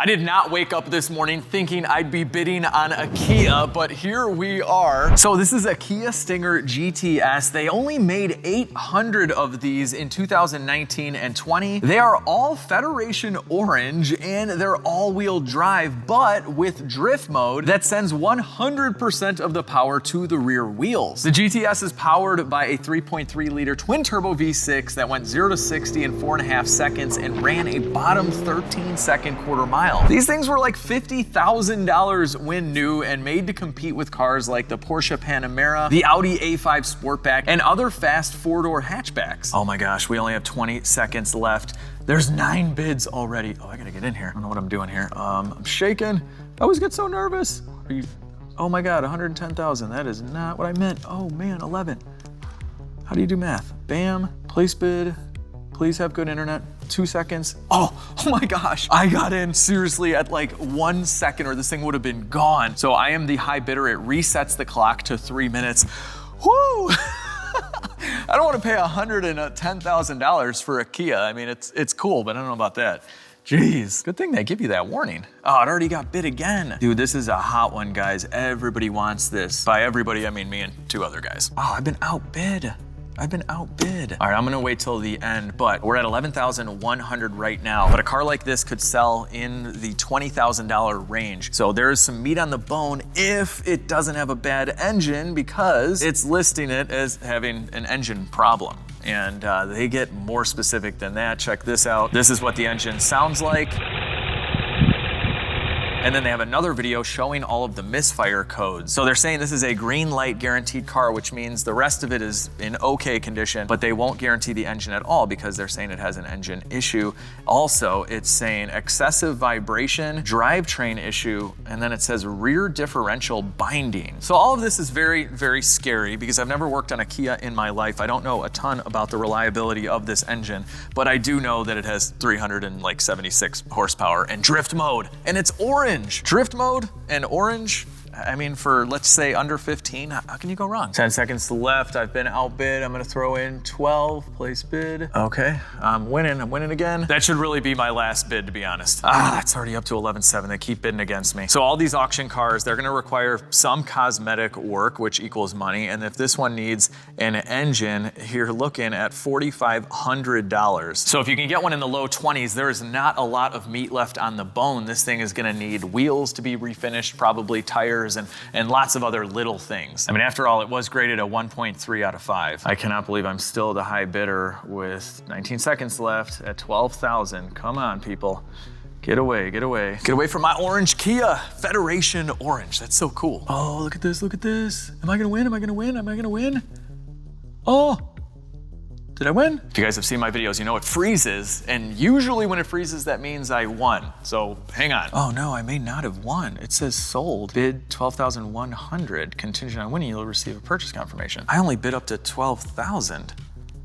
I did not wake up this morning thinking I'd be bidding on a Kia, but here we are. So this is a Kia Stinger GTS. They only made 800 of these in 2019 and 20. They are all Federation orange and they're all-wheel drive, but with drift mode that sends 100% of the power to the rear wheels. The GTS is powered by a 3.3-liter twin-turbo V6 that went 0 to 60 in 4.5 seconds and ran a bottom 13-second quarter mile. These things were like $50,000 when new and made to compete with cars like the Porsche Panamera, the Audi A5 Sportback, and other fast four-door hatchbacks. Oh my gosh, we only have 20 seconds left. There's 9 bids already. Oh, I gotta get in here. I don't know what I'm doing here. I'm shaking. I always get so nervous. Oh my God, 110,000. That is not what I meant. Oh man, 11. How do you do math? Bam, place bid. Please have good internet. 2 seconds. Oh my gosh. I got in seriously at like 1 second or this thing would have been gone. So I am the high bidder. It resets the clock to 3 minutes. Woo! I don't want to pay $110,000 for a Kia. I mean, it's cool, but I don't know about that. Jeez, good thing they give you that warning. Oh, it already got bid again. Dude, this is a hot one, guys. Everybody wants this. By everybody, I mean me and 2 other guys. Oh, I've been outbid. I've been outbid. All right, I'm gonna wait till the end, but we're at 11,100 right now. But a car like this could sell in the $20,000 range. So there is some meat on the bone if it doesn't have a bad engine because it's listing it as having an engine problem. And they get more specific than that. Check this out. This is what the engine sounds like. And then they have another video showing all of the misfire codes. So they're saying this is a green light guaranteed car, which means the rest of it is in okay condition, but they won't guarantee the engine at all because they're saying it has an engine issue. Also, it's saying excessive vibration, drivetrain issue, and then it says rear differential binding. So all of this is very, very scary because I've never worked on a Kia in my life. I don't know a ton about the reliability of this engine, but I do know that it has 376 horsepower and drift mode, and it's orange. Drift mode and orange, I mean, for let's say under 15, how can you go wrong? 10 seconds left, I've been outbid. I'm gonna throw in 12, place bid. Okay, I'm winning again. That should really be my last bid, to be honest. It's already up to 11.7, they keep bidding against me. So all these auction cars, they're gonna require some cosmetic work, which equals money. And if this one needs an engine, you're looking at $4,500. So if you can get one in the low 20s, there is not a lot of meat left on the bone. This thing is gonna need wheels to be refinished, probably tires, and lots of other little things. I mean, after all, it was graded a 1.3 out of 5. I cannot believe I'm still the high bidder with 19 seconds left at 12,000. Come on, people. Get away, get away. Get away from my orange Kia. Federation orange, that's so cool. Oh, look at this, look at this. Am I gonna win, am I gonna win, am I gonna win? Oh. Did I win? If you guys have seen my videos, you know it freezes, and usually when it freezes, that means I won. So hang on. Oh no, I may not have won. It says sold. Bid 12,100. Contingent on winning, you'll receive a purchase confirmation. I only bid up to 12,000.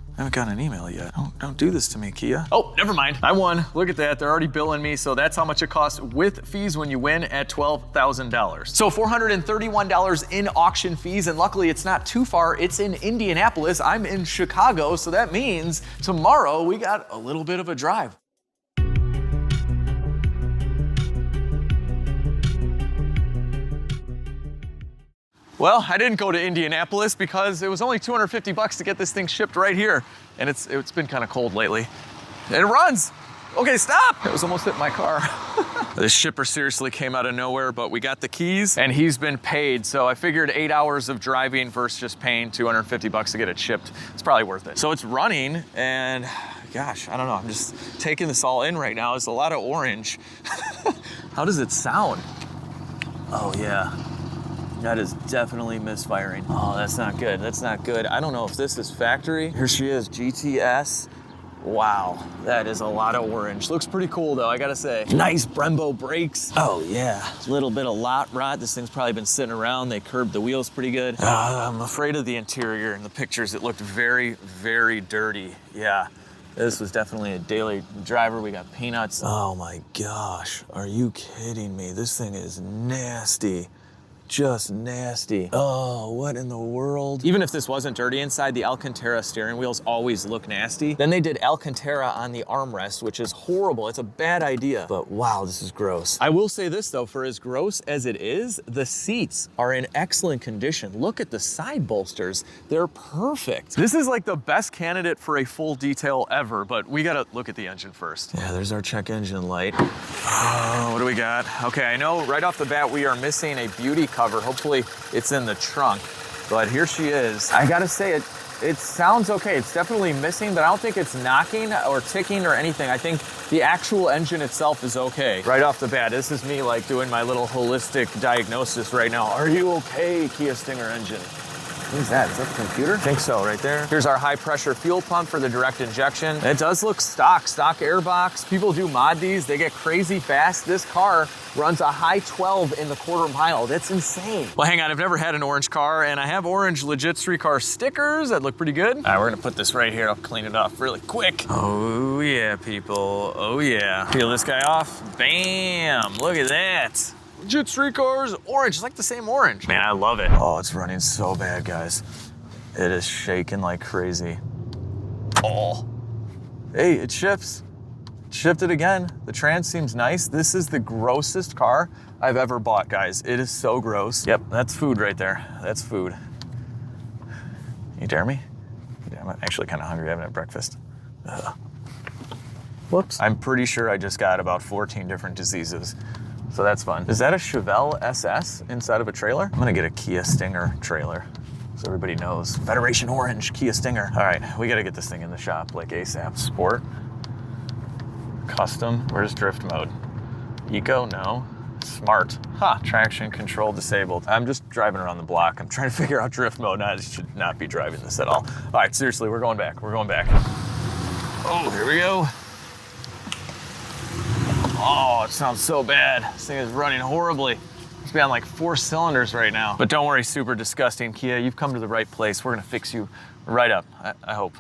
I haven't gotten an email yet. Don't do this to me, Kia. Oh, never mind. I won. Look at that. They're already billing me. So that's how much it costs with fees when you win at $12,000. So $431 in auction fees. And luckily it's not too far. It's in Indianapolis. I'm in Chicago. So that means tomorrow we got a little bit of a drive. Well, I didn't go to Indianapolis because it was only 250 bucks to get this thing shipped right here. And it's been kind of cold lately. And it runs. Okay, stop. It was almost hit my car. This shipper seriously came out of nowhere, but we got the keys and he's been paid. So I figured 8 hours of driving versus just paying 250 bucks to get it shipped. It's probably worth it. So it's running and gosh, I don't know. I'm just taking this all in right now. There's a lot of orange. How does it sound? Oh yeah. That is definitely misfiring. Oh, that's not good. That's not good. I don't know if this is factory. Here she is, GTS. Wow, that is a lot of orange. Looks pretty cool though, I gotta say. Nice Brembo brakes. Oh yeah, a little bit of lot rot. This thing's probably been sitting around. They curbed the wheels pretty good. I'm afraid of the interior. In the pictures, it looked very, very dirty. Yeah. This was definitely a daily driver. We got peanuts. Oh my gosh, are you kidding me? This thing is nasty. just nasty. Oh, what in the world? Even if this wasn't dirty inside, the Alcantara steering wheels always look nasty. Then they did Alcantara on the armrest, which is horrible. It's a bad idea, but wow, this is gross. I will say this though, for as gross as it is, the seats are in excellent condition. Look at the side bolsters. They're perfect. This is like the best candidate for a full detail ever, but we gotta look at the engine first. Yeah, there's our check engine light. Oh, what do we got? Okay, I know right off the bat we are missing a beauty cover. Hopefully it's in the trunk, but here she is. I gotta say it sounds okay. It's definitely missing, but I don't think it's knocking or ticking or anything. I think the actual engine itself is okay. Right off the bat, this is me like doing my little holistic diagnosis right now. Are you okay, Kia Stinger engine? What is that? Is that the computer? I think so, right there. Here's our high pressure fuel pump for the direct injection. It does look stock airbox. People do mod these, they get crazy fast. This car runs a high 12 in the quarter mile. That's insane. Well, hang on, I've never had an orange car, and I have orange LegitStreetCars stickers that look pretty good. All right, we're gonna put this right here. I'll clean it off really quick. Oh yeah, people, oh yeah. Peel this guy off, bam, look at that. LegitStreetCars orange, it's like the same orange. Man, I love it. Oh, it's running so bad, guys. It is shaking like crazy. Oh, hey, it shifts. It shifted again. The trans seems nice. This is the grossest car I've ever bought, guys. It is so gross. Yep, that's food right there. That's food. You dare me? Yeah, I'm actually kind of hungry. I haven't had breakfast. Ugh. Whoops. I'm pretty sure I just got about 14 different diseases. So that's fun. Is that a Chevelle SS inside of a trailer? I'm gonna get a Kia Stinger trailer so everybody knows. Federation Orange, Kia Stinger. All right, we gotta get this thing in the shop like ASAP. Sport, custom, where's drift mode? Eco, no. Smart, traction control disabled. I'm just driving around the block. I'm trying to figure out drift mode. I should not be driving this at all. All right, seriously, we're going back. Oh, here we go. Oh, it sounds so bad. This thing is running horribly. It's be on like 4 cylinders right now. But don't worry, super disgusting Kia. You've come to the right place. We're gonna fix you right up, I hope.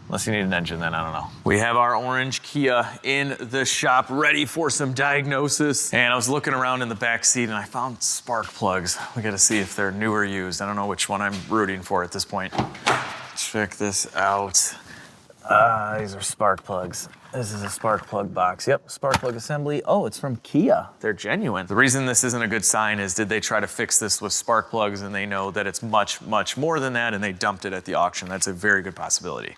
Unless you need an engine, then I don't know. We have our orange Kia in the shop, ready for some diagnosis. And I was looking around in the back seat and I found spark plugs. We gotta see if they're new or used. I don't know which one I'm rooting for at this point. Check this out. These are spark plugs. This is a spark plug box. Yep, spark plug assembly. Oh, it's from Kia. They're genuine. The reason this isn't a good sign is did they try to fix this with spark plugs and they know that it's much, much more than that and they dumped it at the auction. That's a very good possibility.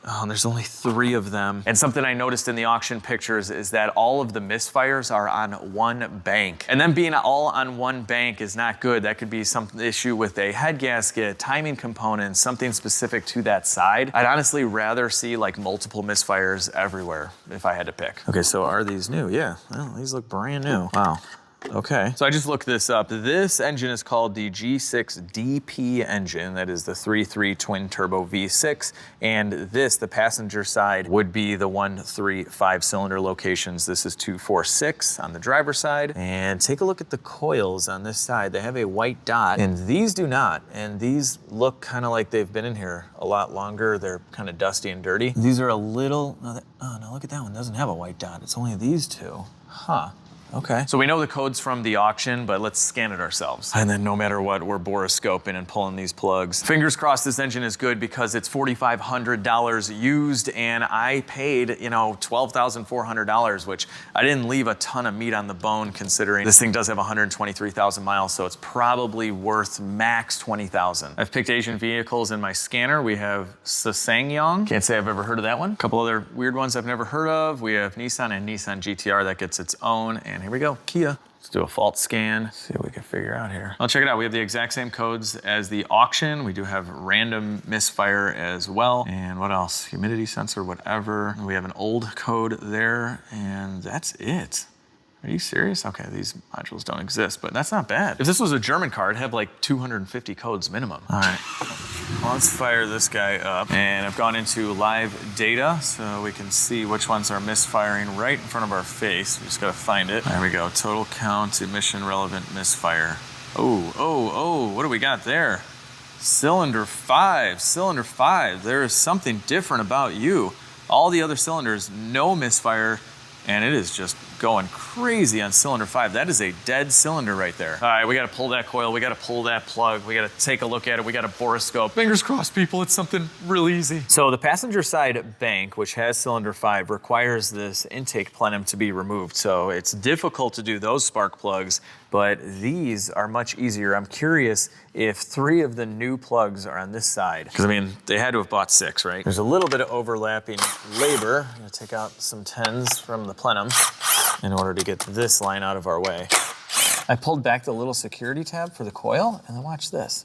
Oh, and there's only 3 of them. And something I noticed in the auction pictures is that all of the misfires are on one bank. And them being all on one bank is not good. That could be some issue with a head gasket, timing components, something specific to that side. I'd honestly rather see like multiple misfires everywhere if I had to pick. Okay, so are these new? Yeah, well, these look brand new. Wow. Okay, so I just looked this up. This engine is called the G6DP engine. That is the 3.3 twin turbo V6. And this, the passenger side, would be the 1.3 5-cylinder locations. This is 2.46 on the driver's side. And take a look at the coils on this side. They have a white dot and these do not. And these look kind of like they've been in here a lot longer. They're kind of dusty and dirty. These are a little, oh no, look at that one. It doesn't have a white dot. It's only these two. Huh. Okay. So we know the codes from the auction, but let's scan it ourselves. And then no matter what, we're boroscoping and pulling these plugs. Fingers crossed this engine is good because it's $4,500 used and I paid, you know, $12,400, which I didn't leave a ton of meat on the bone considering this thing does have 123,000 miles, so it's probably worth max 20,000. I've picked Asian vehicles in my scanner. We have SsangYong. Can't say I've ever heard of that one. A couple other weird ones I've never heard of. We have Nissan and Nissan GTR that gets its own. And here we go, Kia. Let's do a fault scan, see what we can figure out here. I'll check it out. We have the exact same codes as the auction. We do have random misfire as well. And what else? Humidity sensor, whatever. We have an old code there, and that's it. Are you serious? Okay, these modules don't exist, but that's not bad. If this was a German car, it'd have like 250 codes minimum. All right, well, let's fire this guy up. And I've gone into live data so we can see which ones are misfiring right in front of our face. We just gotta find it. There we go, total count, emission relevant misfire. Oh, what do we got there? Cylinder 5. There is something different about you. All the other cylinders, no misfire, and it is just going crazy on cylinder 5. That is a dead cylinder right there. All right, we gotta pull that coil, we gotta pull that plug, we gotta take a look at it, we got a Boroscope. Fingers crossed, people, it's something really easy. So the passenger side bank, which has cylinder 5, requires this intake plenum to be removed. So it's difficult to do those spark plugs, but these are much easier. I'm curious if 3 of the new plugs are on this side. Because I mean, they had to have bought 6, right? There's a little bit of overlapping labor. I'm gonna take out some 10s from the plenum in order to get this line out of our way. I pulled back the little security tab for the coil, and then watch this.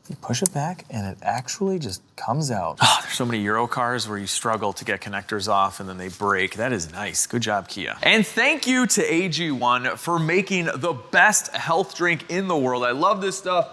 You push it back and it actually just comes out. Oh, there's so many Euro cars where you struggle to get connectors off and then they break. That is nice. Good job, Kia. And thank you to AG1 for making the best health drink in the world. I love this stuff.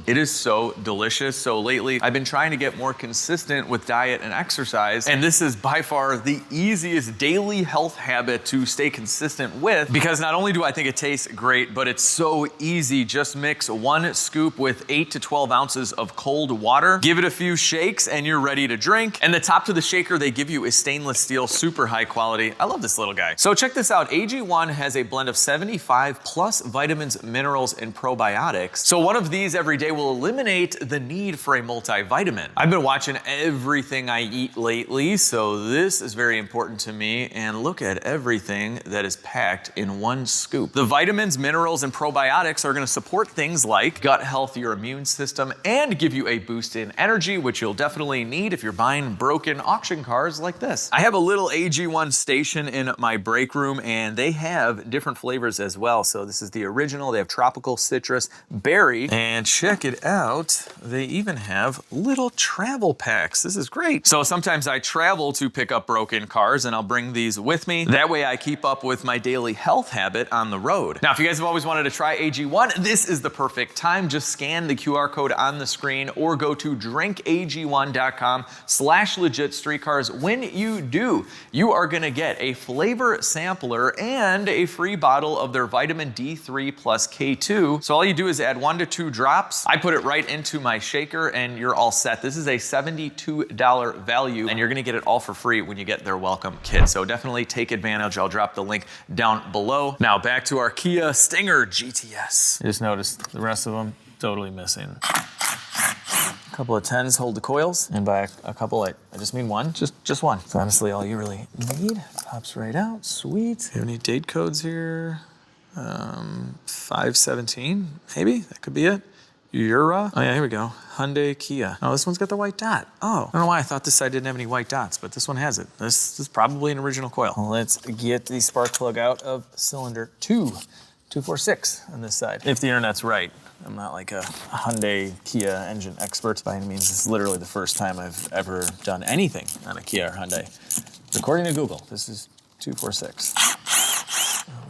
It is so delicious. So lately, I've been trying to get more consistent with diet and exercise, and this is by far the easiest daily health habit to stay consistent with, because not only do I think it tastes great, but it's so easy. Just mix 1 scoop with 8 to 12 ounces of cold water, give it a few shakes, and you're ready to drink. And the top to the shaker they give you is stainless steel, super high quality. I love this little guy. So check this out. AG1 has a blend of 75 plus vitamins, minerals, and probiotics. So one of these every day will eliminate the need for a multivitamin. I've been watching everything I eat lately, so this is very important to me. And look at everything that is packed in 1 scoop. The vitamins, minerals, and probiotics are gonna support things like gut health, your immune system, and give you a boost in energy, which you'll definitely need if you're buying broken auction cars like this. I have a little AG1 station in my break room, and they have different flavors as well. So this is the original. They have tropical, citrus, berry, and check it out, they even have little travel packs. This is great. So sometimes I travel to pick up broken cars and I'll bring these with me. That way I keep up with my daily health habit on the road. Now, if you guys have always wanted to try AG1, this is the perfect time. Just scan the QR code on the screen or go to drinkag1.com/LegitStreetCars. When you do, you are gonna get a flavor sampler and a free bottle of their vitamin D3 plus K2. So all you do is add 1 to 2 drops. I put it right into my shaker and you're all set. This is a $72 value and you're gonna get it all for free when you get their welcome kit. So definitely take advantage. I'll drop the link down below. Now back to our Kia Stinger GTS. I just noticed the rest of them totally missing. A couple of 10s hold the coils, and by a couple, I just mean 1, just 1. So honestly, all you really need. Pops right out, sweet. Do you have any date codes here? 517, maybe, that could be it. Eura. Oh yeah, here we go. Hyundai, Kia. Oh, this one's got the white dot. Oh, I don't know why I thought this side didn't have any white dots, but this one has it. This is probably an original coil. Well, let's get the spark plug out of cylinder 246 on this side. If the internet's right. I'm not like a Hyundai, Kia engine expert by any means. This is literally the first time I've ever done anything on a Kia or Hyundai. According to Google, this is 246.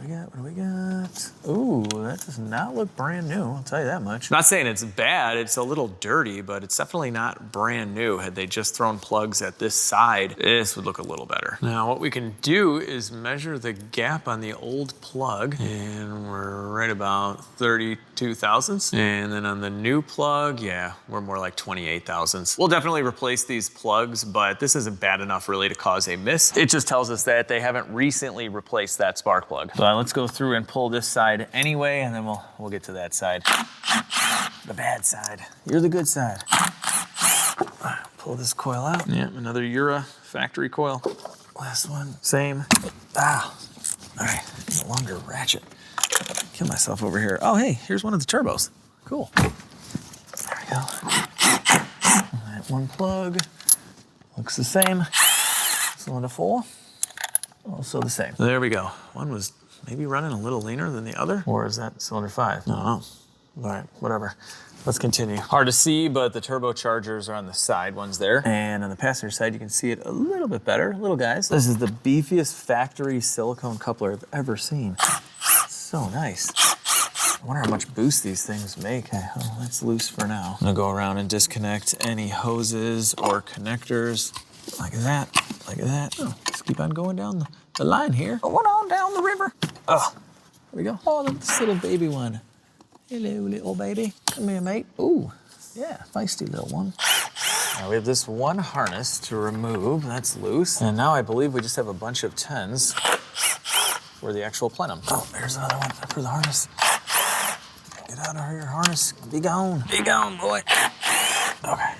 What do we got? Ooh, that does not look brand new, I'll tell you that much. Not saying it's bad, it's a little dirty, but it's definitely not brand new. Had they just thrown plugs at this side, this would look a little better. Now, what we can do is measure the gap on the old plug, and we're right about 32 thousandths. And then on the new plug, yeah, we're more like 28 thousandths. We'll definitely replace these plugs, but this isn't bad enough really to cause a miss. It just tells us that they haven't recently replaced that spark plug. So let's go through and pull this side anyway, and then we'll get to that side. The bad side. You're the good side. Pull this coil out. Yeah, another Eura factory coil. Last one, same. Ah, all right, a longer ratchet. Kill myself over here. Oh, hey, here's one of the turbos. Cool. There we go. All right, 1 plug. Looks the same. Cylinder 4. Also the same. There we go. One was maybe running a little leaner than the other. Or is that cylinder 5? I don't know. All right, whatever. Let's continue. Hard to see, but the turbochargers are on the side, one's there. And on the passenger side, you can see it a little bit better. Little guys. This is the beefiest factory silicone coupler I've ever seen. It's so nice. I wonder how much boost these things make. Okay, well, that's loose for now. I'm gonna go around and disconnect any hoses or connectors. Like that, like that. Oh, just keep on going down the line here. Going on down the river. Oh, there we go. Oh, this little baby one. Hello, little baby. Come here, mate. Ooh, yeah, feisty little one. Now we have this one harness to remove. That's loose. And now I believe we just have a bunch of 10s. for the actual plenum. Oh, there's another one for the harness. Get out of here, harness. Be gone. Be gone, boy. Okay.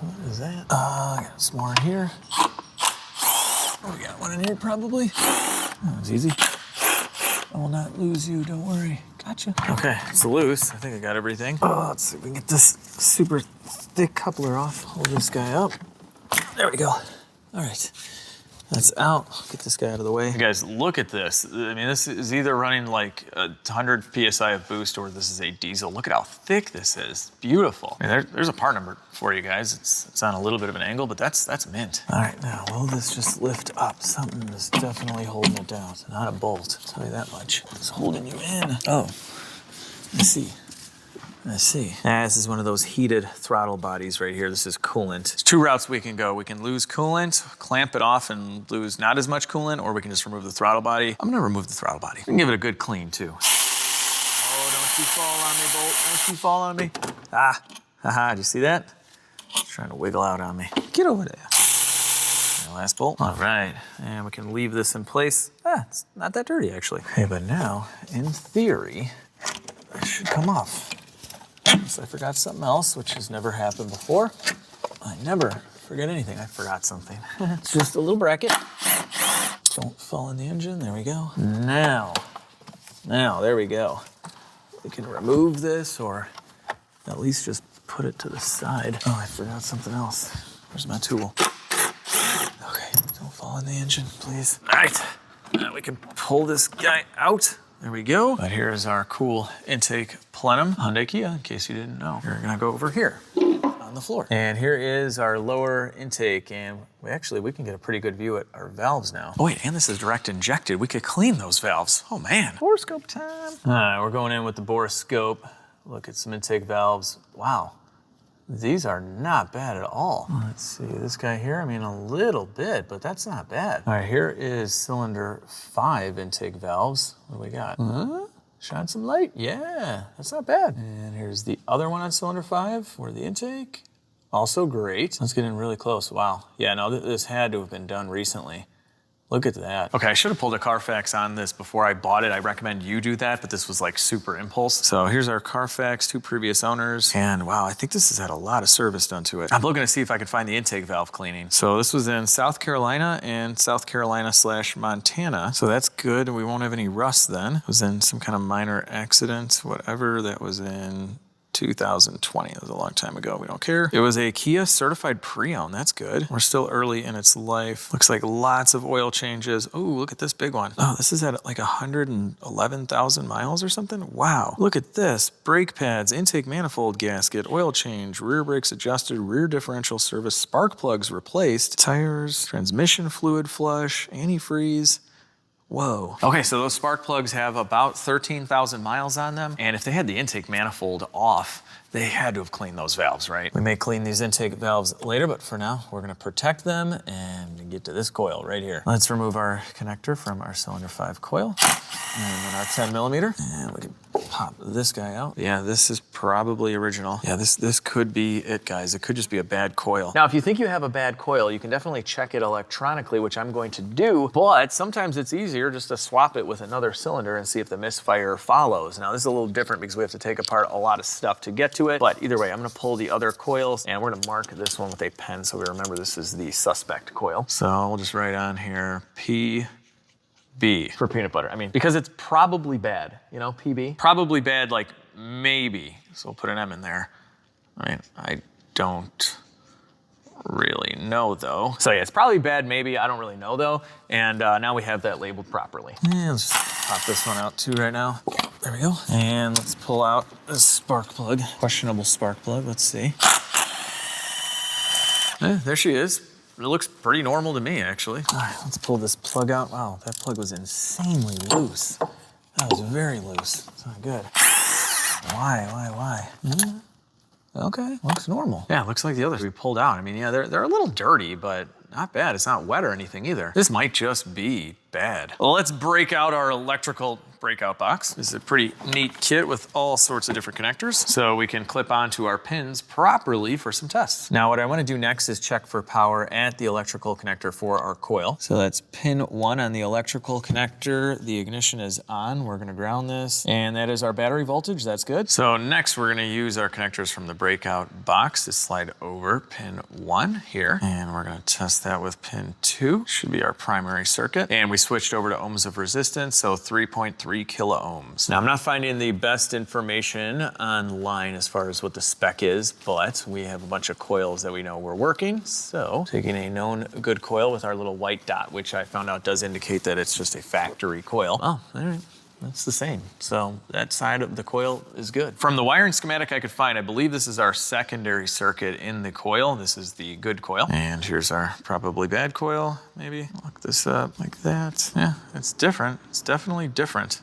What is that? I got some more in here. Oh, we got one in here probably. That was easy. I will not lose you, don't worry. Gotcha. Okay, it's loose. I think I got everything. Oh, let's see if we can get this super thick coupler off. Hold this guy up. There we go. All right. That's out. Get this guy out of the way. You guys, look at this. I mean, this is either running like 100 PSI of boost or this is a diesel. Look at how thick this is. Beautiful. I mean, there's a part number for you guys. It's on a little bit of an angle, but that's mint. All right, now, will this just lift up? Something is definitely holding it down. It's not a bolt, I'll tell you that much. It's holding you in. Oh, I see. I see. This is one of those heated throttle bodies right here. This is coolant. There's two routes we can go. We can lose coolant, clamp it off and lose not as much coolant, or we can just remove the throttle body. I'm gonna remove the throttle body. We can give it a good clean too. Oh, don't you fall on me, Bolt. Don't you fall on me. Ah, haha, did you see that? It's trying to wiggle out on me. Get over there. And last bolt. All right, and we can leave this in place. It's not that dirty actually. Okay, but now, in theory, it should come off. I forgot something else, which has never happened before. I never forget anything. I forgot something. It's just a little bracket. Don't fall in the engine. There we go. Now, there we go. We can remove this or at least just put it to the side. Oh, I forgot something else. Where's my tool? Okay, don't fall in the engine, please. All right, now we can pull this guy out. There we go. But here's our cool intake plenum, Hyundai Kia, in case you didn't know. We're gonna go over here on the floor. And here is our lower intake, and we can get a pretty good view at our valves now. Oh wait, and this is direct injected. We could clean those valves. Oh man. Boroscope time. All right, we're going in with the Boroscope. Look at some intake valves. Wow. These are not bad at all. Let's see, this guy here, I mean, a little bit, but that's not bad. All right, here is cylinder 5 intake valves. What do we got? Shine some light. Yeah, that's not bad. And here's the other one on cylinder 5 for the intake. Also great. Let's get in really close. Wow. Yeah, no, this had to have been done recently. Look at that. Okay, I should have pulled a Carfax on this before I bought it. I recommend you do that, but this was like super impulse. So here's our Carfax, 2 previous owners. And wow, I think this has had a lot of service done to it. I'm looking to see if I can find the intake valve cleaning. So this was in South Carolina and South Carolina/Montana. So that's good. We won't have any rust then. It was in some kind of minor accident, whatever. That was in 2020. That was a long time ago. We don't care. It was a Kia certified pre-owned. That's good. We're still early in its life. Looks like lots of oil changes. Oh, look at this big one. Oh, this is at like 111,000 miles or something. Wow. Look at this. Brake pads, intake manifold gasket, oil change, rear brakes adjusted, rear differential service, spark plugs replaced, tires, transmission fluid flush, antifreeze. Whoa. Okay, so those spark plugs have about 13,000 miles on them. And if they had the intake manifold off, they had to have cleaned those valves, right? We may clean these intake valves later, but for now, we're gonna protect them and get to this coil right here. Let's remove our connector from our cylinder 5 coil. And then our 10mm. And we can pop this guy out. Yeah, this is probably original. Yeah, this could be it, guys. It could just be a bad coil. Now, if you think you have a bad coil, you can definitely check it electronically, which I'm going to do, but sometimes it's easier just to swap it with another cylinder and see if the misfire follows. Now, this is a little different because we have to take apart a lot of stuff to get to it, but either way, I'm gonna pull the other coils and we're gonna mark this one with a pen so we remember this is the suspect coil. So we'll just write on here, PB for peanut butter. I mean, because it's probably bad, you know, PB. Probably bad, like maybe. So we'll put an M in there. I mean, I don't really know though. So yeah, it's probably bad, maybe. I don't really know though. And now we have that labeled properly. And let's just pop this one out too right now. There we go. And let's pull out this spark plug. Questionable spark plug, let's see. There she is. It looks pretty normal to me, actually. All right, let's pull this plug out. Wow, that plug was insanely loose. That was very loose. It's not good. Why? Okay, looks normal. Yeah, looks like the others we pulled out. I mean, yeah, they're a little dirty, but not bad. It's not wet or anything either. This might just be bad. Well, let's break out our electrical breakout box. This is a pretty neat kit with all sorts of different connectors, so we can clip onto our pins properly for some tests. Now, what I want to do next is check for power at the electrical connector for our coil. So that's pin 1 on the electrical connector. The ignition is on. We're going to ground this, and that is our battery voltage. That's good. So next, we're going to use our connectors from the breakout box to slide over pin 1 here, and we're going to test that with pin 2. Should be our primary circuit, and we switched over to ohms of resistance, so 3.3 kilo ohms. Now, I'm not finding the best information online as far as what the spec is, but we have a bunch of coils that we know we're working. So taking a known good coil with our little white dot, which I found out does indicate that it's just a factory coil. Oh, all right. That's the same. So that side of the coil is good. From the wiring schematic I could find, I believe this is our secondary circuit in the coil. This is the good coil. And here's our probably bad coil, maybe. Look this up like that. Yeah, it's different. It's definitely different.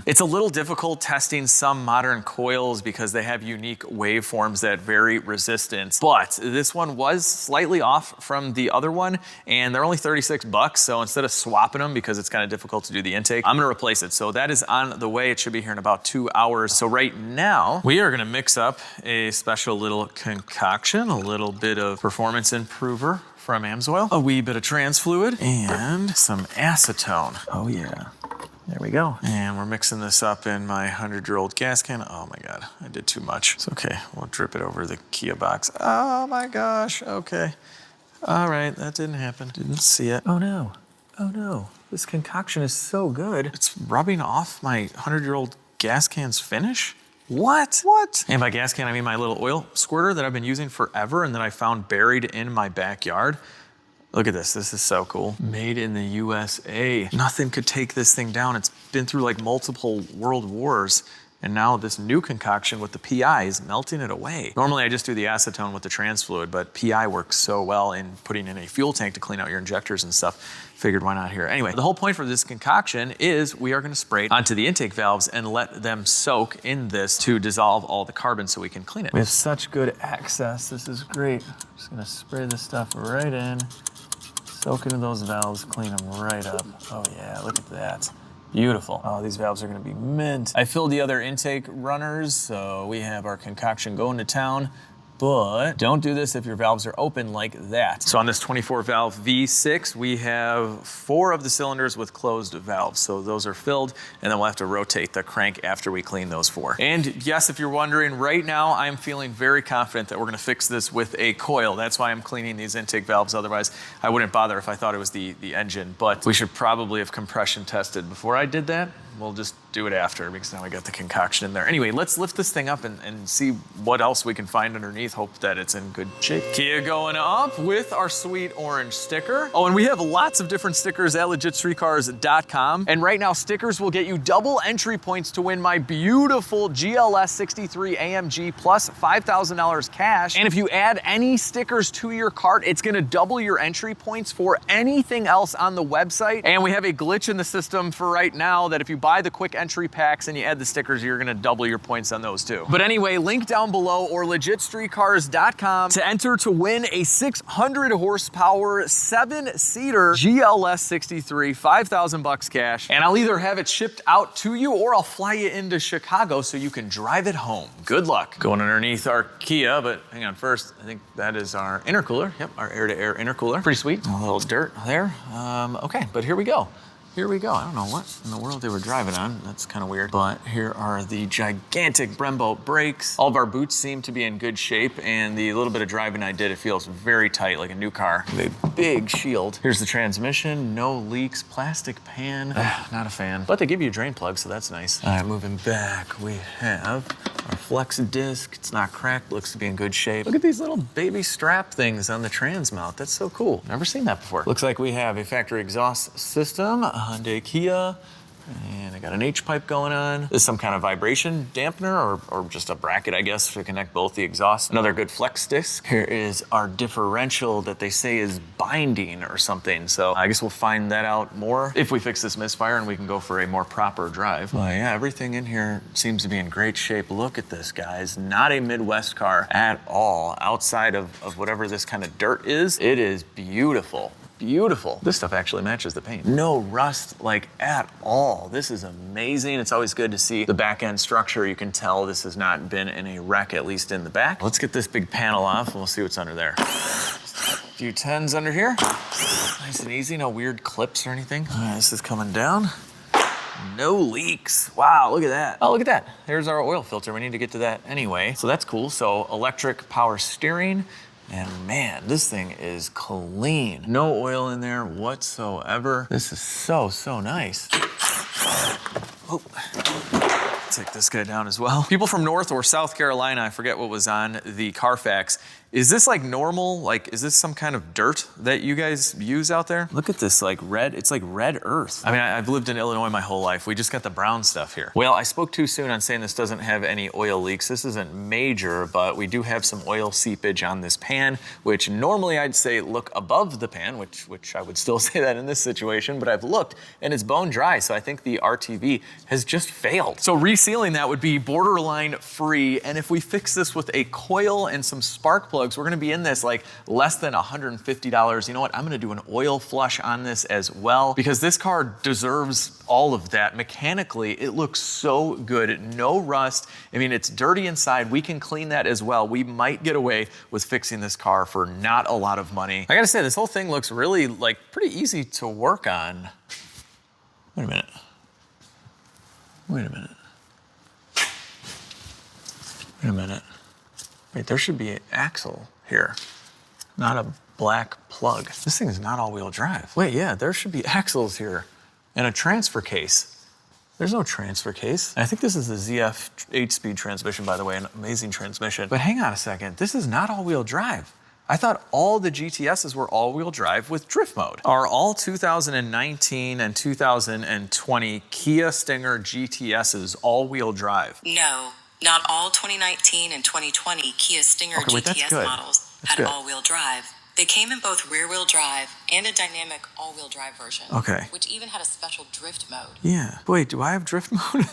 It's a little difficult testing some modern coils because they have unique waveforms that vary resistance, but this one was slightly off from the other one, and they're only 36 bucks, so instead of swapping them because it's kind of difficult to do the intake, I'm gonna replace it. So that is on the way. It should be here in about 2 hours. So right now, we are gonna mix up a special little concoction, a little bit of performance improver from AMSOIL, a wee bit of trans fluid, and some acetone. Oh yeah. There we go. And we're mixing this up in my 100-year-old gas can. Oh my God, I did too much. It's okay, we'll drip it over the Kia box. Oh my gosh, okay. All right, that didn't happen. Didn't see it. Oh no, oh no. This concoction is so good. It's rubbing off my 100-year-old gas can's finish? What? What? And by gas can, I mean my little oil squirter that I've been using forever and that I found buried in my backyard. Look at this, this is so cool. Made in the USA. Nothing could take this thing down. It's been through like multiple world wars. And now this new concoction with the PI is melting it away. Normally I just do the acetone with the trans fluid, but PI works so well in putting in a fuel tank to clean out your injectors and stuff. Figured why not here. Anyway, the whole point for this concoction is we are gonna spray it onto the intake valves and let them soak in this to dissolve all the carbon so we can clean it. We have such good access, this is great. I'm just gonna spray this stuff right in. Soak into those valves, clean them right up. Oh yeah, look at that. Beautiful. Oh, these valves are gonna be mint. I filled the other intake runners, so we have our concoction going to town. But don't do this if your valves are open like that. So on this 24 valve V6, we have 4 of the cylinders with closed valves. So those are filled, and then we'll have to rotate the crank after we clean those 4. And yes, if you're wondering, right now I'm feeling very confident that we're gonna fix this with a coil. That's why I'm cleaning these intake valves. Otherwise, I wouldn't bother if I thought it was the engine. But we should probably have compression tested before I did that. We'll just do it after because now we got the concoction in there. Anyway, let's lift this thing up and see what else we can find underneath. Hope that it's in good shape. Kia going up with our sweet orange sticker. Oh, and we have lots of different stickers at LegitStreetCars.com. And right now, stickers will get you double entry points to win my beautiful GLS 63 AMG plus $5,000 cash. And if you add any stickers to your cart, it's gonna double your entry points for anything else on the website. And we have a glitch in the system for right now that if you buy the quick entry packs and you add the stickers, you're gonna double your points on those too. But anyway, link down below or LegitStreetCars.com to enter to win a 600 horsepower 7-seater GLS 63, 5,000 bucks cash. And I'll either have it shipped out to you or I'll fly you into Chicago so you can drive it home. Good luck. Going underneath our Kia, but hang on first, I think that is our intercooler. Yep, our air-to-air intercooler. Pretty sweet. A little dirt there. Okay, but here we go. Here we go. I don't know what in the world they were driving on. That's kind of weird. But here are the gigantic Brembo brakes. All of our boots seem to be in good shape, and the little bit of driving I did, it feels very tight, like a new car. A big shield. Here's the transmission, no leaks, plastic pan. Not a fan. But they give you a drain plug, so that's nice. All right, moving back, we have our flex disc. It's not cracked, looks to be in good shape. Look at these little baby strap things on the trans mount. That's so cool. Never seen that before. Looks like we have a factory exhaust system. Hyundai Kia, and I got an H-pipe going on. This is some kind of vibration dampener or just a bracket, I guess, to connect both the exhaust. Another good flex disc. Here is our differential that they say is binding or something. So I guess we'll find that out more if we fix this misfire and we can go for a more proper drive. Well, yeah, everything in here seems to be in great shape. Look at this, guys. Not a Midwest car at all. Outside of whatever this kind of dirt is, it is beautiful. beautiful. This stuff actually matches the paint. No rust like at all. This is amazing. It's always good to see the back end structure. You can tell this has not been in a wreck, at least in the back. Let's get this big panel off and we'll see what's under there. A few 10s under here. Nice and easy, no weird clips or anything. All right, this is coming down. No leaks. Wow, look at that. Oh, look at that. There's our oil filter. We need to get to that anyway. So that's cool. So electric power steering. And man, this thing is clean. No oil in there whatsoever. This is so, so nice. Oh. Take this guy down as well. People from North or South Carolina, I forget what was on the Carfax. Is this like normal? Like, is this some kind of dirt that you guys use out there? Look at this, like red, it's like red earth. I mean, I've lived in Illinois my whole life. We just got the brown stuff here. Well, I spoke too soon on saying this doesn't have any oil leaks. This isn't major, but we do have some oil seepage on this pan, which normally I'd say look above the pan, which I would still say that in this situation, but I've looked and it's bone dry. So I think the RTV has just failed. So resealing that would be borderline free. And if we fix this with a coil and some spark plugs, we're gonna be in this like less than $150. You know what, I'm gonna do an oil flush on this as well because this car deserves all of that. Mechanically, it looks so good, no rust. I mean, it's dirty inside. We can clean that as well. We might get away with fixing this car for not a lot of money. I gotta say, this whole thing looks really like pretty easy to work on. Wait a minute. Wait a minute. Wait a minute. Wait, there should be an axle here, not a black plug. This thing is not all-wheel drive. Wait, yeah, there should be axles here and a transfer case. There's no transfer case. I think this is the ZF 8-speed transmission, by the way, an amazing transmission. But hang on a second, this is not all-wheel drive. I thought all the GTSs were all-wheel drive with drift mode. Are all 2019 and 2020 Kia Stinger GTSs all-wheel drive? No. Not all 2019 and 2020 Kia Stinger GTS models had all-wheel drive. They came in both rear-wheel drive and a dynamic all-wheel drive version, which even had a special drift mode. Yeah. Wait, do I have drift mode?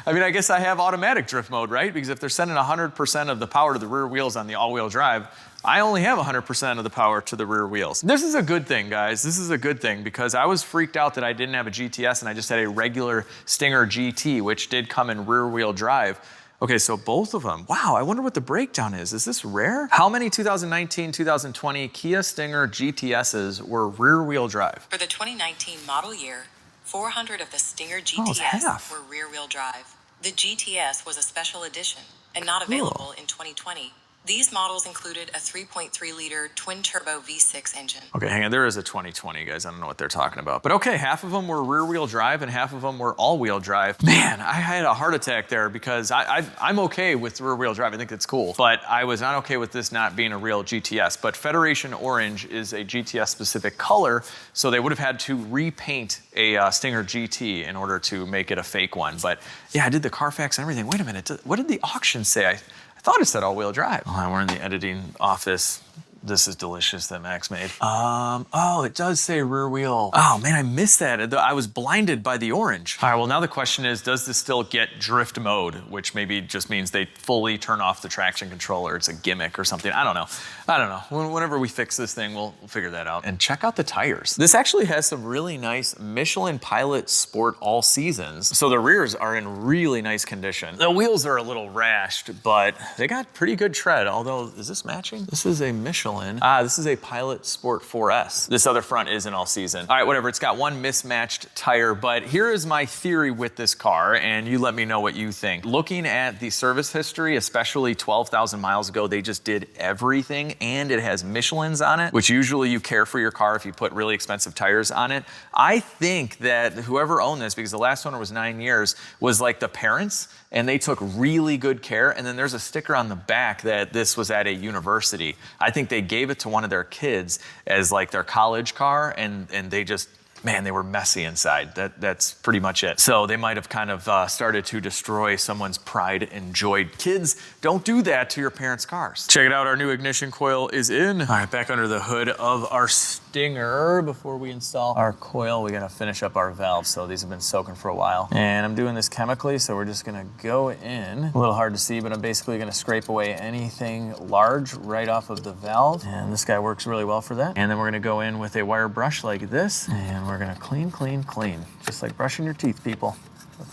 I mean, I guess I have automatic drift mode, right? Because if they're sending 100% of the power to the rear wheels on the all-wheel drive, I only have 100% of the power to the rear wheels. This is a good thing, guys. This is a good thing because I was freaked out that I didn't have a GTS and I just had a regular Stinger GT, which did come in rear-wheel drive. Okay, so both of them. Wow, I wonder what the breakdown is. Is this rare? How many 2019, 2020 Kia Stinger GTSs were rear-wheel drive? For the 2019 model year, 400 of the Stinger GTS were rear-wheel drive. The GTS was a special edition and not available in 2020. These models included a 3.3-liter twin-turbo V6 engine. Okay, hang on, there is a 2020, guys. I don't know what they're talking about. But okay, half of them were rear-wheel drive and half of them were all-wheel drive. Man, I had a heart attack there because I'm okay with rear-wheel drive. I think it's cool. But I was not okay with this not being a real GTS. But Federation Orange is a GTS-specific color, so they would have had to repaint a Stinger GT in order to make it a fake one. But yeah, I did the Carfax and everything. Wait a minute, what did the auction say? I thought it said all-wheel drive. Oh, we're in the editing office. This is delicious that Max made. Oh, it does say rear wheel. Oh man, I missed that. I was blinded by the orange. All right, well now the question is, does this still get drift mode? Which maybe just means they fully turn off the traction controller. It's a gimmick or something. I don't know. Whenever we fix this thing, we'll figure that out. And check out the tires. This actually has some really nice Michelin Pilot Sport All Seasons. So the rears are in really nice condition. The wheels are a little rashed, but they got pretty good tread. Although, is this matching? This is a Michelin. This is a Pilot Sport 4S. This other front is an all season. All right, whatever, it's got one mismatched tire, but here is my theory with this car, and you let me know what you think. Looking at the service history, especially 12,000 miles ago, they just did everything, and it has Michelins on it, which usually you care for your car if you put really expensive tires on it. I think that whoever owned this, because the last owner was 9 years, was like the parents, and they took really good care, and then there's a sticker on the back that this was at a university. I think they gave it to one of their kids as like their college car, and they just man, they were messy inside. That's pretty much it. So they might have kind of started to destroy someone's pride and joy. Kids, don't do that to your parents' cars. Check it out, our new ignition coil is in. All right, back under the hood of our Stinger. Before we install our coil, we gotta finish up our valves. So these have been soaking for a while. And I'm doing this chemically, so we're just gonna go in. A little hard to see, but I'm basically gonna scrape away anything large right off of the valve. And this guy works really well for that. And then we're gonna go in with a wire brush like this, and we're gonna clean, clean, clean. Just like brushing your teeth, people,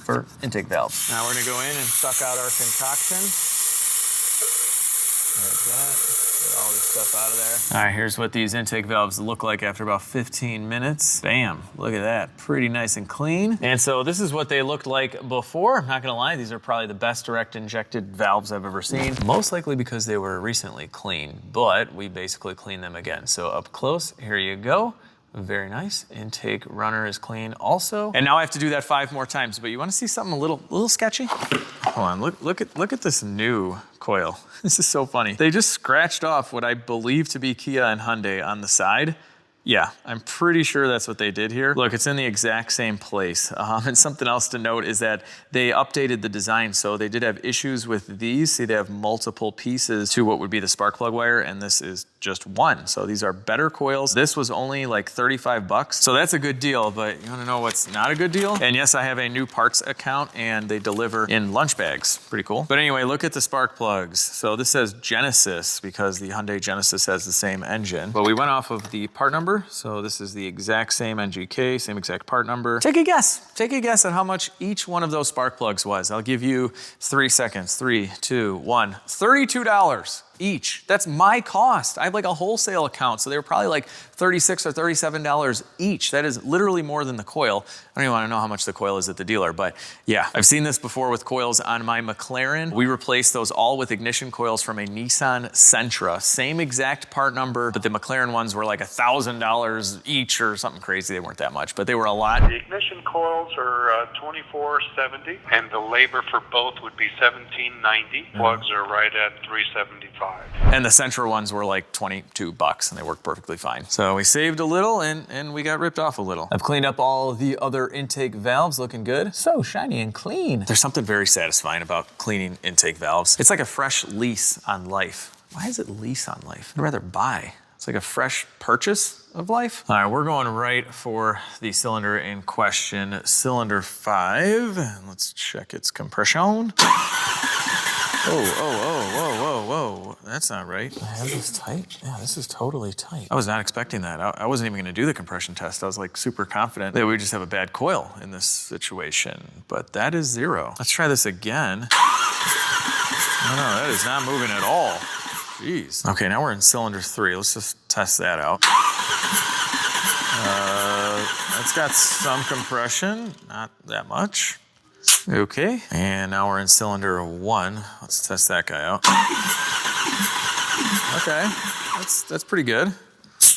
for intake valves. Now we're gonna go in and suck out our concoction. Like that. Get all this stuff out of there. All right, here's what these intake valves look like after about 15 minutes. Bam, look at that, pretty nice and clean. And so this is what they looked like before. I'm not gonna lie, these are probably the best direct injected valves I've ever seen. Most likely because they were recently cleaned, but we basically cleaned them again. So up close, here you go. Very nice. Intake runner is clean also. And now I have to do that 5 more times, but you wanna see something a little sketchy? Hold on, look at this new coil. This is so funny. They just scratched off what I believe to be Kia and Hyundai on the side. Yeah, I'm pretty sure that's what they did here. Look, it's in the exact same place. And something else to note is that they updated the design. So they did have issues with these. See, they have multiple pieces to what would be the spark plug wire, and this is just one. So these are better coils. This was only like 35 bucks. So that's a good deal, but you wanna know what's not a good deal? And yes, I have a new parts account and they deliver in lunch bags. Pretty cool. But anyway, look at the spark plugs. So this says Genesis because the Hyundai Genesis has the same engine. But we went off of the part number. So this is the exact same NGK, same exact part number. Take a guess. Take a guess at how much each one of those spark plugs was. I'll give you 3 seconds. 3, 2, 1. $32 each. That's my cost. I have like a wholesale account, so they were probably like $36 or $37 each. That is literally more than the coil. I don't even want to know how much the coil is at the dealer, but yeah, I've seen this before with coils on my McLaren. We replaced those all with ignition coils from a Nissan Sentra. Same exact part number, but the McLaren ones were like $1,000 each or something crazy. They weren't that much, but they were a lot. The ignition coils are $24.70, and the labor for both would be $17.90. Plugs are right at $3.75. And the Sentra ones were like 22 bucks and they worked perfectly fine. So we saved a little and we got ripped off a little. I've cleaned up all the other intake valves, looking good. So shiny and clean. There's something very satisfying about cleaning intake valves. It's like a fresh lease on life. Why is it lease on life? I'd rather buy. It's like a fresh purchase of life. All right, we're going right for the cylinder in question, cylinder 5. And let's check its compression. Whoa. That's not right. I have this tight? Yeah, this is totally tight. I was not expecting that. I wasn't even gonna do the compression test. I was like super confident that we just have a bad coil in this situation, but that is 0. Let's try this again. No, that is not moving at all. Jeez. Okay, now we're in cylinder 3. Let's just test that out. That's got some compression, not that much. Okay, and now we're in cylinder 1. Let's test that guy out. Okay, that's pretty good.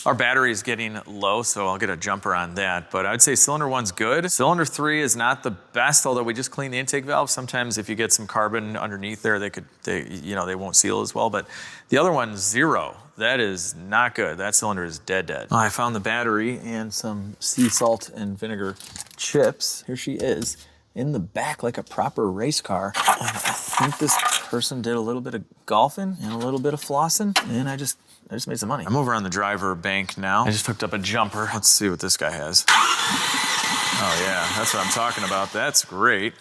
Our battery is getting low, so I'll get a jumper on that, but I'd say cylinder 1's good. Cylinder 3 is not the best, although we just cleaned the intake valve. Sometimes if you get some carbon underneath there, they won't seal as well, but the other one's 0. That is not good. That cylinder is dead. Oh, I found the battery and some sea salt and vinegar chips. Here she is. In the back like a proper race car. And I think this person did a little bit of golfing and a little bit of flossing, and I just made some money. I'm over on the driver bank now. I just hooked up a jumper. Let's see what this guy has. Oh yeah, that's what I'm talking about. That's great.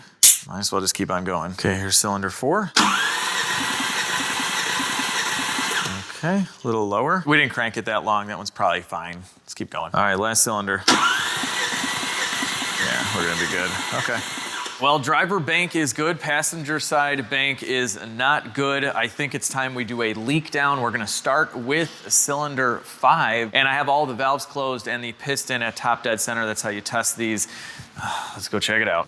Might as well just keep on going. Okay, here's cylinder 4. Okay, a little lower. We didn't crank it that long. That one's probably fine. Let's keep going. All right, last cylinder. Yeah, we're gonna be good. Okay. Well, driver bank is good. Passenger side bank is not good. I think it's time we do a leak down. We're gonna start with cylinder 5, and I have all the valves closed and the piston at top dead center. That's how you test these. Let's go check it out.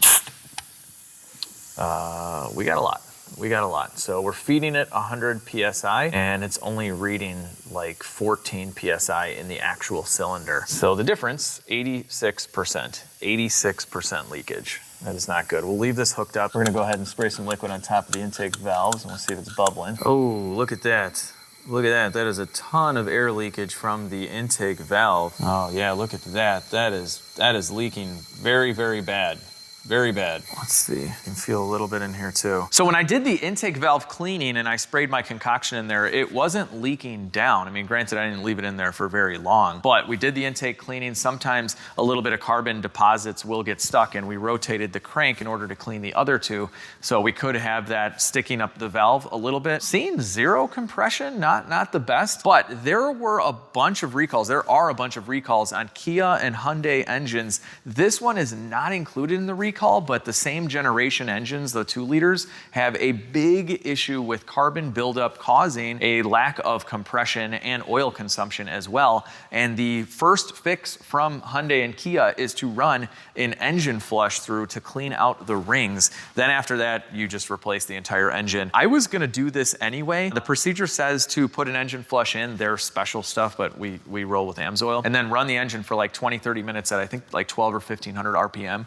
We got a lot. So we're feeding it 100 PSI, and it's only reading like 14 PSI in the actual cylinder. So the difference, 86% leakage. That is not good. We'll leave this hooked up. We're gonna go ahead and spray some liquid on top of the intake valves, and we'll see if it's bubbling. Oh, look at that. Look at that. That is a ton of air leakage from the intake valve. Oh yeah, look at that. That is leaking very, very bad. Very bad. Let's see, you can feel a little bit in here too. So when I did the intake valve cleaning and I sprayed my concoction in there, it wasn't leaking down. I mean, granted, I didn't leave it in there for very long, but we did the intake cleaning. Sometimes a little bit of carbon deposits will get stuck, and we rotated the crank in order to clean the other two. So we could have that sticking up the valve a little bit. Seeing zero compression, not the best, but there were a bunch of recalls. There are a bunch of recalls on Kia and Hyundai engines. This one is not included in the recall, but the same generation engines, the 2 liters, have a big issue with carbon buildup causing a lack of compression and oil consumption as well. And the first fix from Hyundai and Kia is to run an engine flush through to clean out the rings. Then after that, you just replace the entire engine. I was gonna do this anyway. The procedure says to put an engine flush in, their special stuff, but we roll with AMSOIL, and then run the engine for like 20, 30 minutes at I think like 12 or 1500 RPM.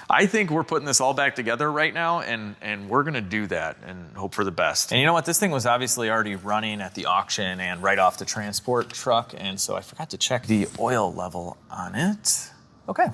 I think we're putting this all back together right now, and we're gonna do that and hope for the best. And you know what? This thing was obviously already running at the auction and right off the transport truck, and so I forgot to check the oil level on it. Okay.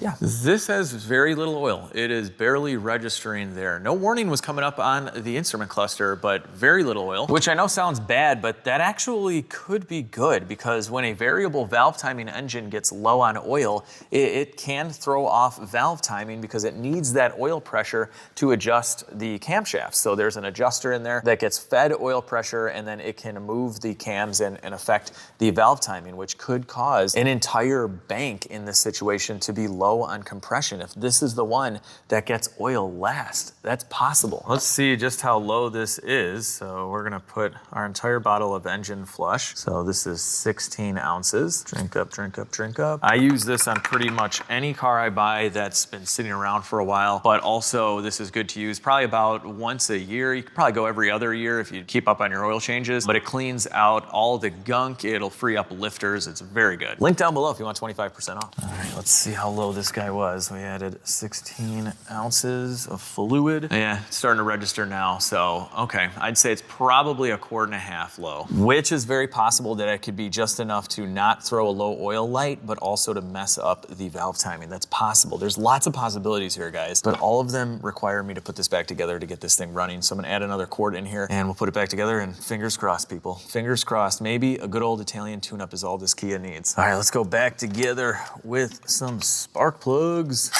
Yeah, this has very little oil. It is barely registering there. No warning was coming up on the instrument cluster, but very little oil, which I know sounds bad, but that actually could be good, because when a variable valve timing engine gets low on oil, it can throw off valve timing because it needs that oil pressure to adjust the camshafts. So there's an adjuster in there that gets fed oil pressure, and then it can move the cams and affect the valve timing, which could cause an entire bank in this situation to be low on compression. If this is the one that gets oil last, that's possible. Let's see just how low this is. So we're gonna put our entire bottle of engine flush. So this is 16 ounces. Drink up, drink up, drink up. I use this on pretty much any car I buy that's been sitting around for a while, but also this is good to use probably about once a year. You could probably go every other year if you keep up on your oil changes, but it cleans out all the gunk. It'll free up lifters. It's very good. Link down below if you want 25% off. All right, let's see how low this guy was. We added 16 ounces of fluid. Yeah, it's starting to register now. So, okay, I'd say it's probably 1.5 quarts low, which is very possible that it could be just enough to not throw a low oil light, but also to mess up the valve timing. That's possible. There's lots of possibilities here, guys, but all of them require me to put this back together to get this thing running. So I'm gonna add another quart in here and we'll put it back together, and fingers crossed, people. Fingers crossed. Maybe a good old Italian tune-up is all this Kia needs. All right, let's go back together with some spark plugs.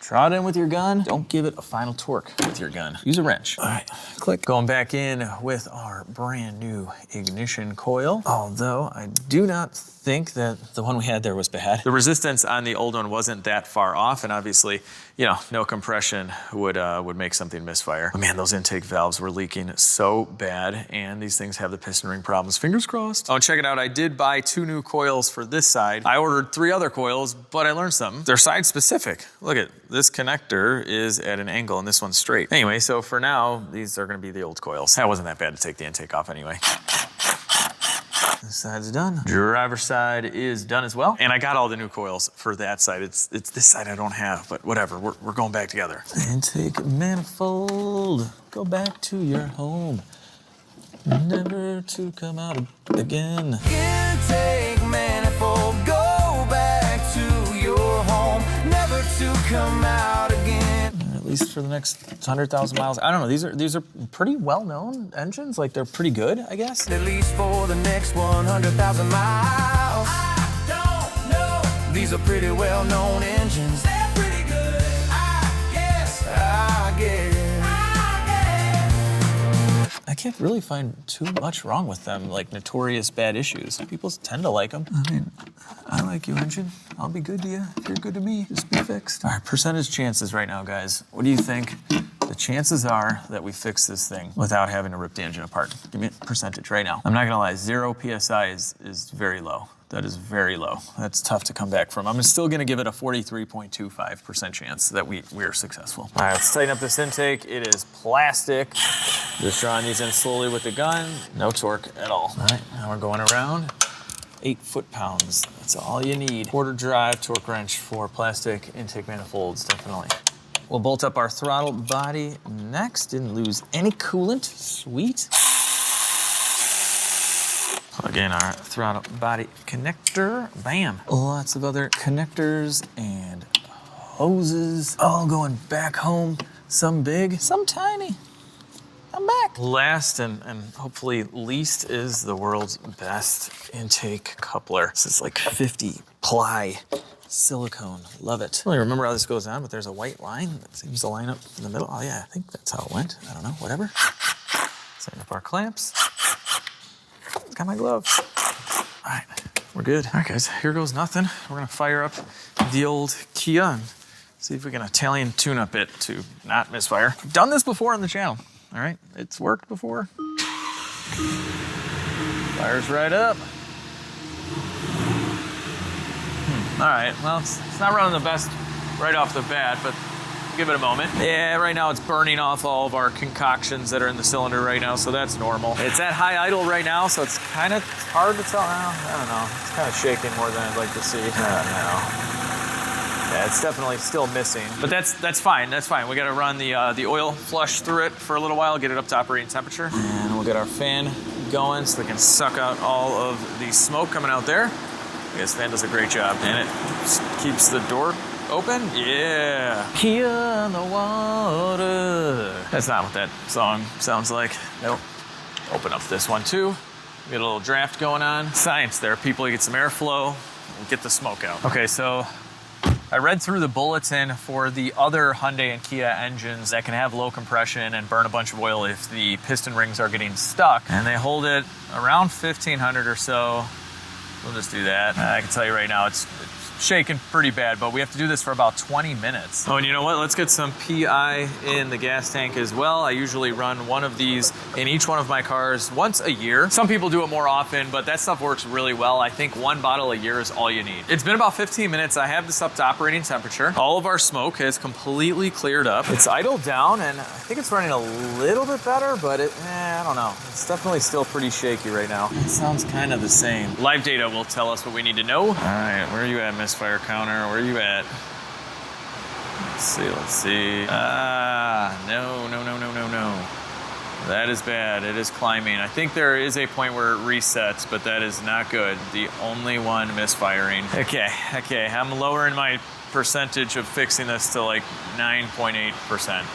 Draw it in with your gun. Don't give it a final torque with your gun. Use a wrench. All right, click. Going back in with our brand new ignition coil. Although I do not think that the one we had there was bad. The resistance on the old one wasn't that far off, and obviously, you know, no compression would make something misfire. But man, those intake valves were leaking so bad, and these things have the piston ring problems. Fingers crossed. Oh, and check it out. I did buy 2 new coils for this side. I ordered 3 other coils, but I learned something. They're side specific. Look at this connector is at an angle and this one's straight. Anyway, so for now, these are gonna be the old coils. That wasn't that bad to take the intake off anyway. This side's done. Driver's side is done as well. And I got all the new coils for that side. It's this side I don't have, but whatever, we're going back together. Intake manifold, go back to your home, never to come out again. Intake manifold, go back to your home, never to come out again. At least for the next 100,000 miles. I don't know, these are pretty well-known engines. Like, they're pretty good, I guess. At least for the next 100,000 miles. I don't know. These are pretty well-known engines. They're pretty good, I guess. I can't really find too much wrong with them, like notorious bad issues. People tend to like them. I mean, I like you, engine. I'll be good to you if you're good to me. Just be fixed. All right, percentage chances right now, guys. What do you think the chances are that we fix this thing without having to rip the engine apart? Give me a percentage right now. I'm not gonna lie, 0 PSI is very low. That is very low. That's tough to come back from. I'm still gonna give it a 43.25% chance that we are successful. All right, let's tighten up this intake. It is plastic. Just drawing these in slowly with the gun. No torque at all. All right, now we're going around. 8 foot-pounds, that's all you need. Quarter drive torque wrench for plastic intake manifolds, definitely. We'll bolt up our throttle body next. Didn't lose any coolant, sweet. Plug in our throttle body connector, bam. Lots of other connectors and hoses, all going back home. Some big, some tiny. I'm back. Last and hopefully least is the world's best intake coupler. This is like 50 ply silicone. Love it. I don't really remember how this goes on, but there's a white line that seems to line up in the middle. Oh yeah, I think that's how it went. I don't know, whatever. Setting up our clamps. Got my gloves. All right, we're good. All right, guys, here goes nothing. We're gonna fire up the old Kia and see if we can Italian tune-up it to not misfire. I've done this before on the channel. All right, it's worked before. Fires right up. All right, well, it's not running the best right off the bat, but give it a moment. Yeah, right now it's burning off all of our concoctions that are in the cylinder right now, so that's normal. It's at high idle right now, so it's kind of hard to tell. I don't know. It's kind of shaking more than I'd like to see. I don't know. Yeah, it's definitely still missing, but that's fine. That's fine. We got to run the oil flush through it for a little while, get it up to operating temperature, and we'll get our fan going so we can suck out all of the smoke coming out there. This fan does a great job, and it keeps the door open. Yeah. Kia on the water. That's not what that song sounds like. Nope. Open up this one too. Get a little draft going on. Science there, people. You get some airflow. We'll get the smoke out. Okay, so I read through the bulletin for the other Hyundai and Kia engines that can have low compression and burn a bunch of oil if the piston rings are getting stuck. And they hold it around 1500 or so. We'll just do that. I can tell you right now, it's shaking pretty bad, but we have to do this for about 20 minutes. Oh, and you know what? Let's get some PI in the gas tank as well. I usually run one of these in each one of my cars once a year. Some people do it more often, but that stuff works really well. I think one bottle a year is all you need. It's been about 15 minutes. I have this up to operating temperature. All of our smoke has completely cleared up. It's idled down, and I think it's running a little bit better, but I don't know. It's definitely still pretty shaky right now. It sounds kind of the same. Live data will tell us what we need to know. All right, where are you at, Miss Fire counter? Where are you at? Let's see. No. That is bad. It is climbing. I think there is a point where it resets, but that is not good. The only one misfiring. Okay. I'm lowering my percentage of fixing this to like 9.8%.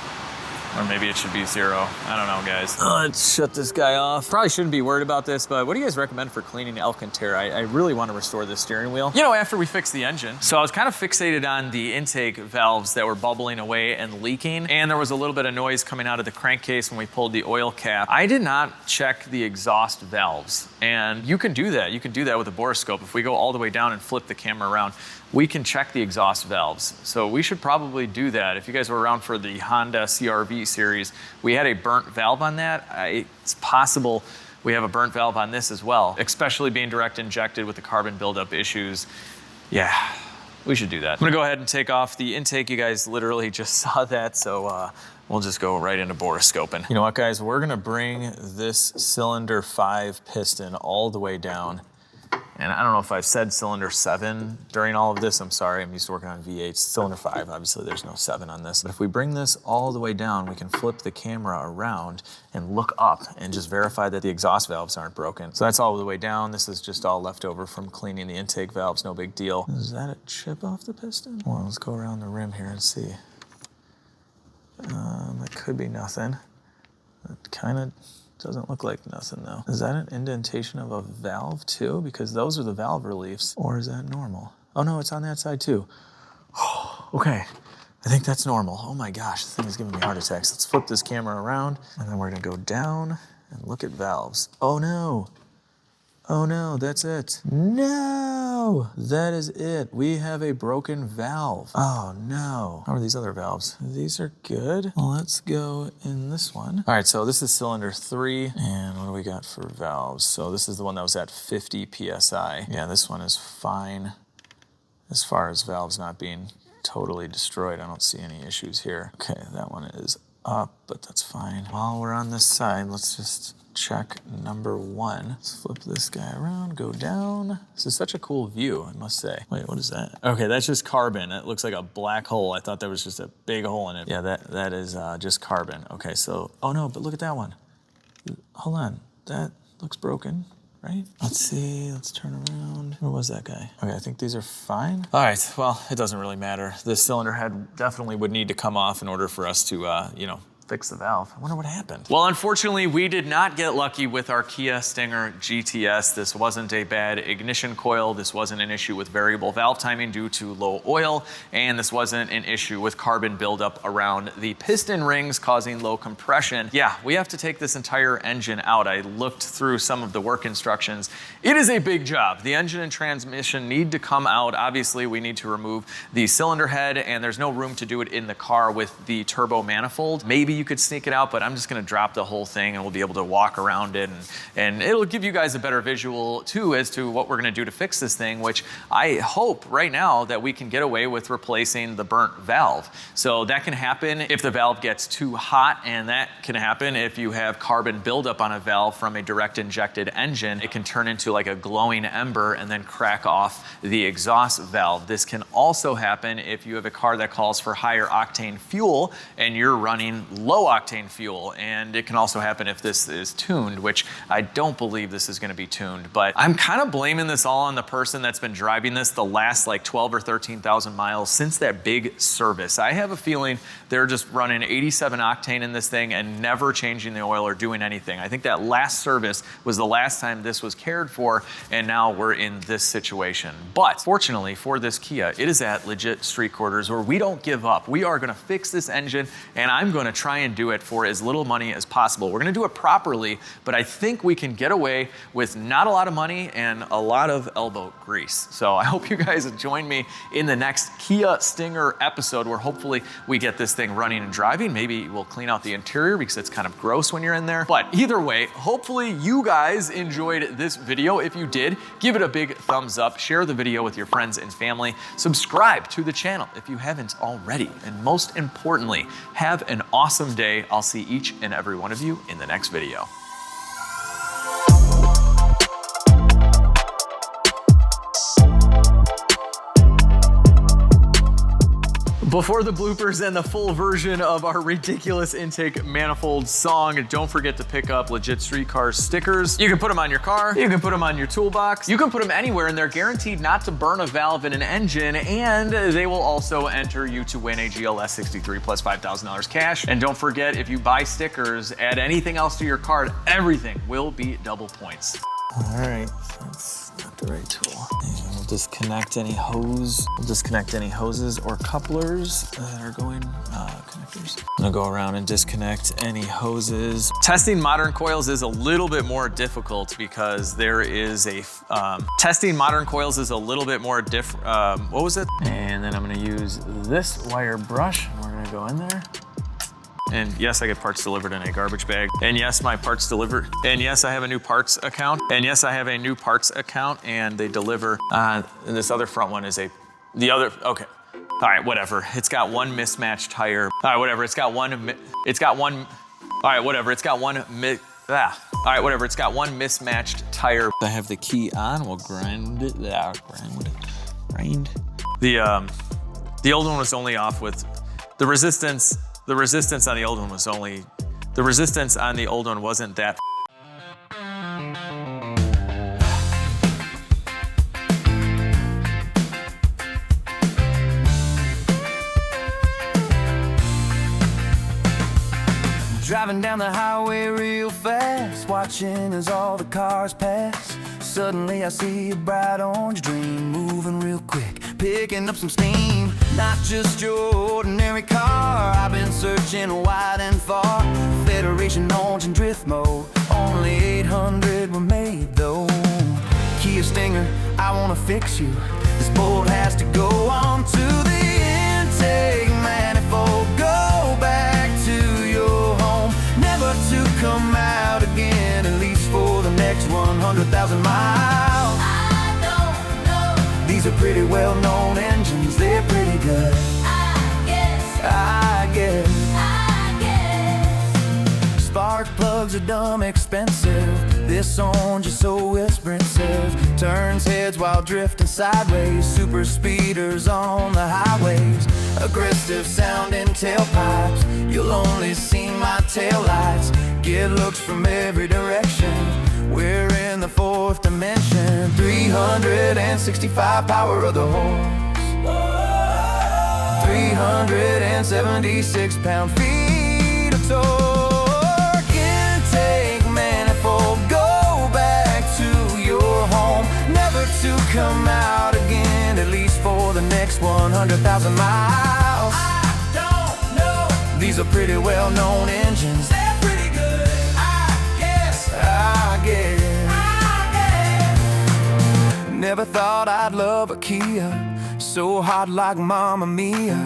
Or maybe it should be 0. I don't know, guys. Let's shut this guy off. Probably shouldn't be worried about this, but what do you guys recommend for cleaning Alcantara? I really want to restore the steering wheel. You know, after we fix the engine. So I was kind of fixated on the intake valves that were bubbling away and leaking, and there was a little bit of noise coming out of the crankcase when we pulled the oil cap. I did not check the exhaust valves, and you can do that. You can do that with a Boroscope. If we go all the way down and flip the camera around, we can check the exhaust valves. So we should probably do that. If you guys were around for the Honda CR-V series, we had a burnt valve on that. It's possible we have a burnt valve on this as well, especially being direct injected with the carbon buildup issues. Yeah, we should do that. I'm gonna go ahead and take off the intake. You guys literally just saw that, so we'll just go right into Boroscoping. You know what, guys? We're gonna bring this cylinder 5 piston all the way down. And I don't know if I've said cylinder 7 during all of this. I'm sorry, I'm used to working on V8s. Cylinder 5, obviously there's no 7 on this. But if we bring this all the way down, we can flip the camera around and look up and just verify that the exhaust valves aren't broken. So that's all the way down. This is just all left over from cleaning the intake valves, no big deal. Is that a chip off the piston? Well, let's go around the rim here and see. It could be nothing. It kind of doesn't look like nothing though. Is that an indentation of a valve too? Because those are the valve reliefs. Or is that normal? Oh no, it's on that side too. Okay, I think that's normal. Oh my gosh, this thing is giving me heart attacks. Let's flip this camera around and then we're gonna go down and look at valves. Oh no, that's it. No, that is it. We have a broken valve. Oh no. How are these other valves? These are good. Let's go in this one. All right, so this is cylinder 3. And what do we got for valves? So this is the one that was at 50 PSI. Yeah, this one is fine. As far as valves not being totally destroyed, I don't see any issues here. Okay, that one is up, but that's fine. While we're on this side, let's just check number 1. Let's flip this guy around, go down. This is such a cool view, I must say. Wait, what is that? Okay, that's just carbon. It looks like a black hole. I thought there was just a big hole in it. Yeah, that is just carbon. Okay, so, oh no, but look at that one. Hold on, that looks broken. Right? Let's see, let's turn around. Where was that guy? Okay, I think these are fine. All right, well, it doesn't really matter. This cylinder head definitely would need to come off in order for us to, you know, fix the valve. I wonder what happened. Well, unfortunately, we did not get lucky with our Kia Stinger GTS. This wasn't a bad ignition coil. This wasn't an issue with variable valve timing due to low oil. And this wasn't an issue with carbon buildup around the piston rings causing low compression. Yeah, we have to take this entire engine out. I looked through some of the work instructions. It is a big job. The engine and transmission need to come out. Obviously, we need to remove the cylinder head, and there's no room to do it in the car with the turbo manifold. Maybe you could sneak it out, but I'm just gonna drop the whole thing and we'll be able to walk around it, and it'll give you guys a better visual too as to what we're gonna do to fix this thing, which I hope right now that we can get away with replacing the burnt valve. So that can happen if the valve gets too hot, and that can happen if you have carbon buildup on a valve from a direct injected engine. It can turn into like a glowing ember and then crack off the exhaust valve. This can also happen if you have a car that calls for higher octane fuel and you're running low octane fuel, and it can also happen if this is tuned, which I don't believe this is going to be tuned, but I'm kind of blaming this all on the person that's been driving this the last like 12 or 13,000 miles since that big service. I have a feeling they're just running 87 octane in this thing and never changing the oil or doing anything. I think that last service was the last time this was cared for, and now we're in this situation. But fortunately for this Kia, it is at Legit Street Quarters where we don't give up. We are going to fix this engine, and I'm going to try and do it for as little money as possible. We're gonna do it properly, but I think we can get away with not a lot of money and a lot of elbow grease. So I hope you guys join me in the next Kia Stinger episode where hopefully we get this thing running and driving. Maybe we'll clean out the interior because it's kind of gross when you're in there. But either way, hopefully you guys enjoyed this video. If you did, give it a big thumbs up, share the video with your friends and family, subscribe to the channel if you haven't already, and most importantly, have an awesome day. I'll see each and every one of you in the next video. Before the bloopers and the full version of our ridiculous intake manifold song, don't forget to pick up LegitStreetCars stickers. You can put them on your car, you can put them on your toolbox, you can put them anywhere, and they're guaranteed not to burn a valve in an engine, and they will also enter you to win a GLS 63 plus $5,000 cash. And don't forget, if you buy stickers, add anything else to your card, everything will be double points. All right, that's not the right tool. And we'll disconnect any hose. We'll disconnect any hoses or couplers that are going connectors. I'm gonna go around and disconnect any hoses. Testing modern coils is a little bit more difficult because there is a, testing modern coils is a little bit more what was it? And then I'm gonna use this wire brush, and we're gonna go in there. And yes, I get parts delivered in a garbage bag. And yes, my parts delivered. And yes, I have a new parts account. And yes, I have a new parts account, and they deliver. And this other front one is okay. All right, whatever. It's got one mismatched tire. All right, whatever. It's got one mismatched tire. I have the key on. We'll grind it. Grind. The old one was only off with the resistance. The resistance on the old one wasn't that. Driving down the highway real fast, watching as all the cars pass. Suddenly I see a bright orange dream moving real quick, picking up some steam. Not just your ordinary car, I've been searching wide and far. Federation orange and drift mode, only 800 were made though. Kia Stinger, I wanna fix you. This bolt has to go on to the intake manifold. Go back to your home, never to come out again, at least for the next 100,000 miles. I don't know. These are pretty well-known engines, they're pretty good. I guess. Spark plugs are dumb expensive. brakes on just so expensive. Turns heads while drifting sideways. Super speeders on the highways. Aggressive sounding tailpipes. You'll only see my taillights. Get looks from every direction. We're in the fourth dimension. 365 power of the horse. 376 pound-feet of torque. Intake manifold, go back to your home, never to come out again, at least for the next 100,000 miles. I don't know. These are pretty well-known engines. They're pretty good, I guess. Never thought I'd love a Kia, so hot like Mamma Mia.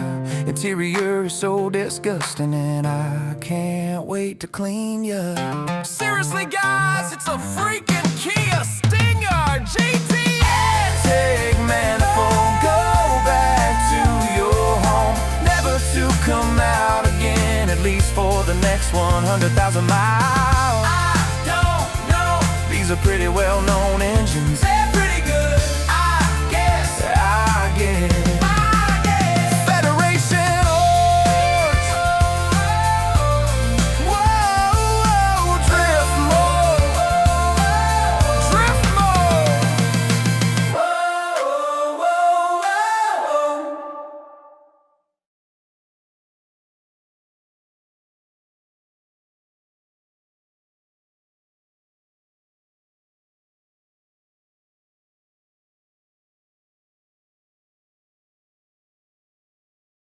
Interior is so disgusting, and I can't wait to clean ya. Seriously, guys, it's a freaking Kia Stinger GTS. Take manifold, go back to your home, never to come out again, at least for the next 100,000 miles. I don't know. These are pretty well-known engines.